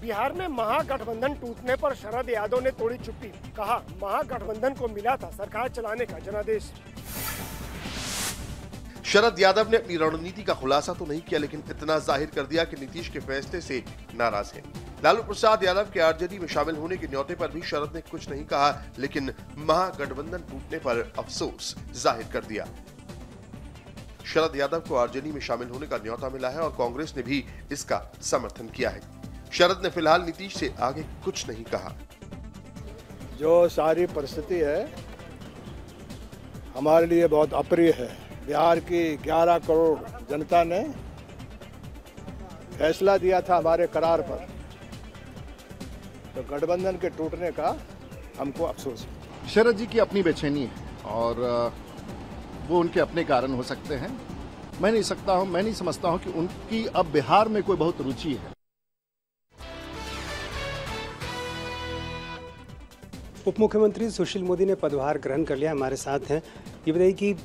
बिहार में महागठबंधन टूटने पर शरद यादव ने तोड़ी चुप्पी। कहा, महागठबंधन को मिला था सरकार चलाने का जनादेश। शरद यादव ने अपनी रणनीति का खुलासा तो नहीं किया, लेकिन इतना जाहिर कर दिया कि नीतीश के फैसले से नाराज है। लालू प्रसाद यादव के आरजेडी में शामिल होने के न्योते पर भी शरद ने कुछ नहीं कहा, लेकिन महागठबंधन टूटने पर अफसोस जाहिर कर दिया। शरद यादव को आरजेडी में शामिल होने का न्योता मिला है और कांग्रेस ने भी इसका समर्थन किया है। शरद ने फिलहाल नीतीश से आगे कुछ नहीं कहा। जो सारी परिस्थिति है हमारे लिए बहुत अप्रिय है। बिहार की 11 करोड़ जनता ने फैसला दिया था हमारे करार पर, तो गठबंधन के टूटने का हमको अफसोस है। शरद जी की अपनी बेचैनी है और वो उनके अपने कारण हो सकते हैं। मैं नहीं समझता हूं कि उनकी अब बिहार में कोई बहुत रुचि है। उप मुख्यमंत्री सुशील मोदी ने पदभार ग्रहण कर लिया, हमारे साथ हैं। ये बताइए कि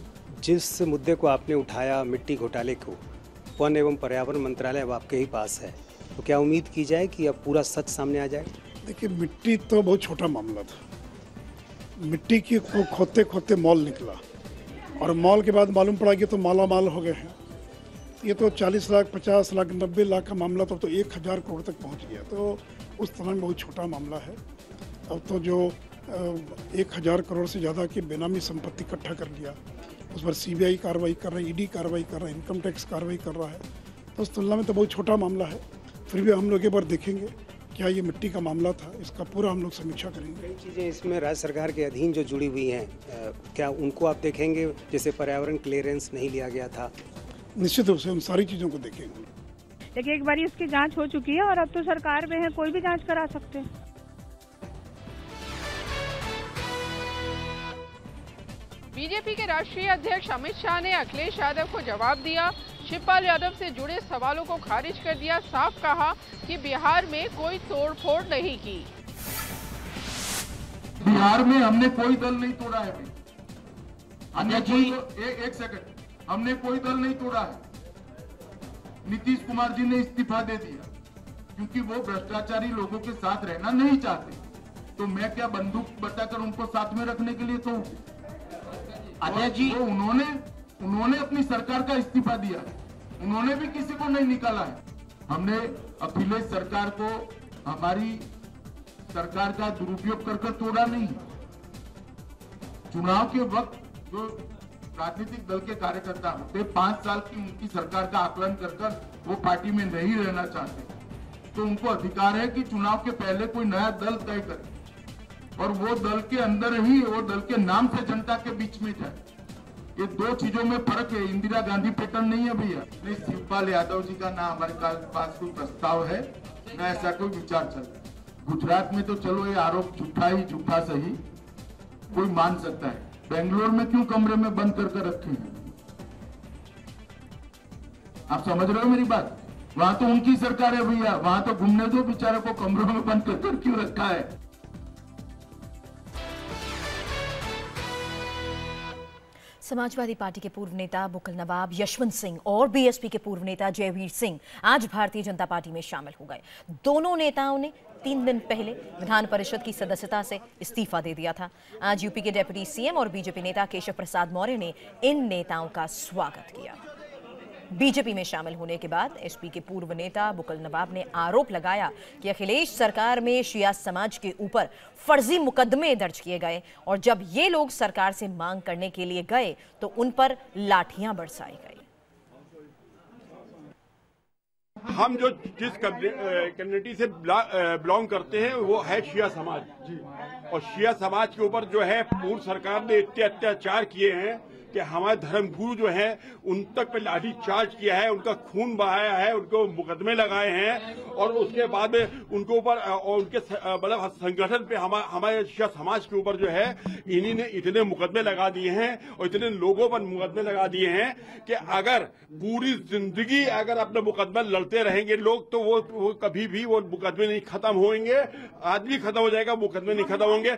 जिस मुद्दे को आपने उठाया, मिट्टी घोटाले को, वन एवं पर्यावरण मंत्रालय अब आपके ही पास है, तो क्या उम्मीद की जाए कि अब पूरा सच सामने आ जाए? देखिए, मिट्टी तो बहुत छोटा मामला था। मिट्टी की को खोदते खोदते मॉल निकला और मॉल के बाद मालूम पड़ा कि तो माला माल हो गए हैं। ये तो 40 लाख, 50 लाख, 90 लाख का मामला तो 1000 करोड़ तक पहुंच गया। तो उस तरह में बहुत छोटा मामला है। अब तो जो 1000 करोड़ से ज़्यादा की बेनामी संपत्ति इकट्ठा कर लिया, उस पर सीबीआई कार्रवाई कर रहा है, ईडी कार्रवाई कर रहा है, इनकम टैक्स कार्रवाई कर रहा है। तो उस तुलना में तो बहुत छोटा मामला है। फिर भी हम लोग एक बार देखेंगे क्या ये मिट्टी का मामला था, इसका पूरा हम लोग समीक्षा करेंगे। कई चीज़ें इसमें राज्य सरकार के अधीन जो जुड़ी हुई हैं, क्या उनको आप देखेंगे? जैसे पर्यावरण क्लियरेंस नहीं लिया गया था। निश्चित रूप से उन सारी चीज़ों को देखेंगे। देखिए, एक बार इसकी जांच हो चुकी है और अब तो सरकार में है, कोई भी जांच करा सकते हैं। बीजेपी के राष्ट्रीय अध्यक्ष अमित शाह ने अखिलेश यादव को जवाब दिया। शिवपाल यादव से जुड़े सवालों को खारिज कर दिया। साफ कहा कि बिहार में कोई तोड़फोड़ नहीं की। बिहार में हमने कोई दल नहीं तोड़ा है। एक सेकंड, हमने कोई दल नहीं तोड़ा है। नीतीश कुमार जी ने इस्तीफा दे दिया क्योंकि वो भ्रष्टाचारी लोगों के साथ रहना नहीं चाहते। तो मैं क्या बंदूक बताकर उनको साथ में रखने के लिए कहूं? अजय जी, उन्होंने अपनी सरकार का इस्तीफा दिया, उन्होंने भी किसी को नहीं निकाला है। हमने अखिलेश सरकार को हमारी सरकार का दुरुपयोग कर तोड़ा नहीं। चुनाव के वक्त जो राजनीतिक दल के कार्यकर्ता होते 5 साल की उनकी सरकार का आकलन कर वो पार्टी में नहीं रहना चाहते, तो उनको अधिकार है कि चुनाव के पहले कोई नया दल तय करे और वो दल के अंदर ही, वो दल के नाम से जनता के बीच में जाए। ये दो चीजों में फर्क है। इंदिरा गांधी पैटर्न नहीं है भैया। नहीं, शिवपाल यादव जी का ना हमारे पास कोई प्रस्ताव है, ना ऐसा कोई विचार चल रहा है। गुजरात में तो चलो ये आरोप झूठा सही कोई मान सकता है। बेंगलोर में क्यों कमरे में बंद कर रखे हैं? आप समझ रहे हो मेरी बात? वहां तो उनकी सरकार है भैया, वहां तो घूमने दो, बेचारों को कमरों में बंद कर क्यों रखा है? समाजवादी पार्टी के पूर्व नेता बुकल नवाब यशवंत सिंह और बीएसपी के पूर्व नेता जयवीर सिंह आज भारतीय जनता पार्टी में शामिल हो गए। दोनों नेताओं ने 3 दिन पहले विधान परिषद की सदस्यता से इस्तीफा दे दिया था। आज यूपी के डिप्टी सीएम और बीजेपी नेता केशव प्रसाद मौर्य ने इन नेताओं का स्वागत किया। बीजेपी में शामिल होने के बाद एसपी के पूर्व नेता बुकल नवाब ने आरोप लगाया कि अखिलेश सरकार में शिया समाज के ऊपर फर्जी मुकदमे दर्ज किए गए और जब ये लोग सरकार से मांग करने के लिए गए तो उन पर लाठियां बरसाई गई। हम जो जिस कम्युनिटी से बिलोंग करते हैं वो है शिया समाज, और शिया समाज के ऊपर जो है पूर्व सरकार ने इतने अत्याचार किए हैं कि हमारे धर्मगुरु जो हैं उन तक पे लाठी चार्ज किया है, उनका खून बहाया है, उनको मुकदमे लगाए हैं और उसके बाद में उनके ऊपर और उनके मतलब संगठन पे हमारे शिया समाज के ऊपर जो है इन्हीं ने इतने मुकदमे लगा दिए हैं और इतने लोगों पर मुकदमे लगा दिए हैं कि अगर पूरी जिंदगी अगर अपने मुकदमे लड़ते रहेंगे लोग तो वो कभी भी वो मुकदमे नहीं खत्म होंगे। आदमी खत्म हो जाएगा, मुकदमे नहीं खत्म होंगे।